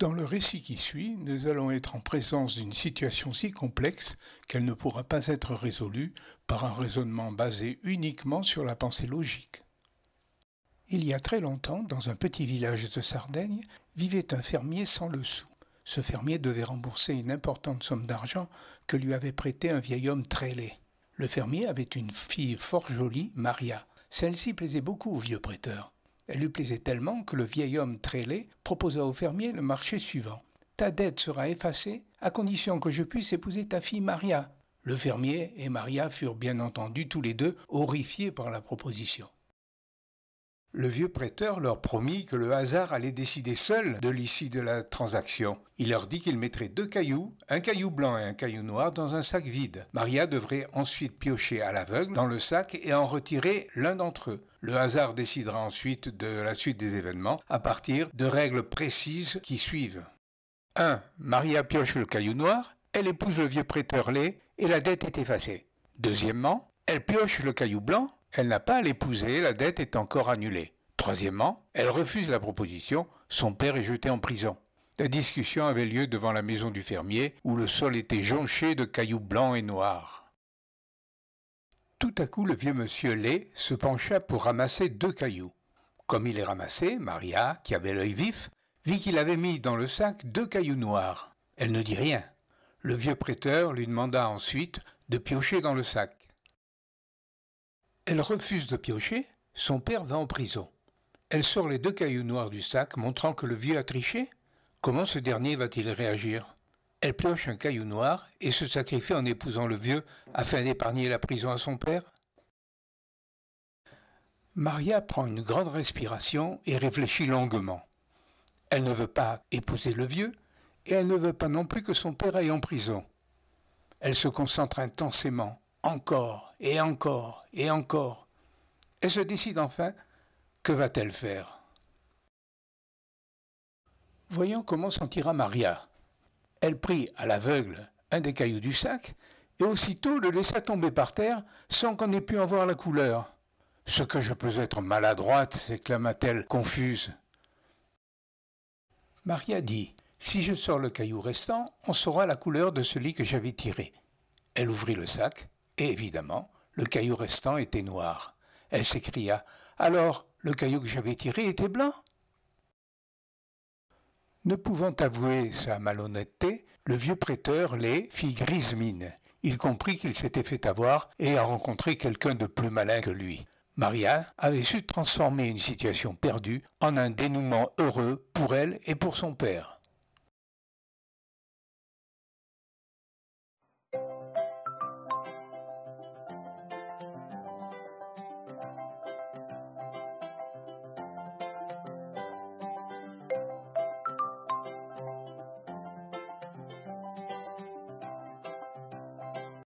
Dans le récit qui suit, nous allons être en présence d'une situation si complexe qu'elle ne pourra pas être résolue par un raisonnement basé uniquement sur la pensée logique. Il y a très longtemps, dans un petit village de Sardaigne, vivait un fermier sans le sou. Ce fermier devait rembourser une importante somme d'argent que lui avait prêté un vieil homme très laid. Le fermier avait une fille fort jolie, Maria. Celle-ci plaisait beaucoup au vieux prêteur. Elle lui plaisait tellement que le vieil homme très laid proposa au fermier le marché suivant. « Ta dette sera effacée à condition que je puisse épouser ta fille Maria. » Le fermier et Maria furent bien entendu tous les deux horrifiés par la proposition. Le vieux prêteur leur promit que le hasard allait décider seul de l'issue de la transaction. Il leur dit qu'il mettrait 2 cailloux, un caillou blanc et un caillou noir, dans un sac vide. Maria devrait ensuite piocher à l'aveugle dans le sac et en retirer l'un d'entre eux. Le hasard décidera ensuite de la suite des événements à partir de règles précises qui suivent. 1. Maria pioche le caillou noir, elle épouse le vieux prêteur laid et la dette est effacée. Deuxièmement, elle pioche le caillou blanc. Elle n'a pas à l'épouser, la dette est encore annulée. Troisièmement, elle refuse la proposition, son père est jeté en prison. La discussion avait lieu devant la maison du fermier, où le sol était jonché de cailloux blancs et noirs. Tout à coup, le vieux monsieur laid se pencha pour ramasser 2 cailloux. Comme il les ramassait, Maria, qui avait l'œil vif, vit qu'il avait mis dans le sac 2 cailloux noirs. Elle ne dit rien. Le vieux prêteur lui demanda ensuite de piocher dans le sac. Elle refuse de piocher, son père va en prison. Elle sort les 2 cailloux noirs du sac, montrant que le vieux a triché. Comment ce dernier va-t-il réagir? Elle pioche un caillou noir et se sacrifie en épousant le vieux afin d'épargner la prison à son père. Maria prend une grande respiration et réfléchit longuement. Elle ne veut pas épouser le vieux et elle ne veut pas non plus que son père aille en prison. Elle se concentre intensément. Encore, et encore, et encore. Elle se décide enfin, que va-t-elle faire? Voyons comment s'en tira Maria. Elle prit à l'aveugle un des cailloux du sac, et aussitôt le laissa tomber par terre, sans qu'on ait pu en voir la couleur. « Ce que je peux être maladroite !» s'exclama-t-elle, confuse. Maria dit, « Si je sors le caillou restant, on saura la couleur de celui que j'avais tiré. » Elle ouvrit le sac, et évidemment, le caillou restant était noir. Elle s'écria « Alors, le caillou que j'avais tiré était blanc ?» Ne pouvant avouer sa malhonnêteté, le vieux prêteur laid fit grise mine. Il comprit qu'il s'était fait avoir et a rencontré quelqu'un de plus malin que lui. Maria avait su transformer une situation perdue en un dénouement heureux pour elle et pour son père.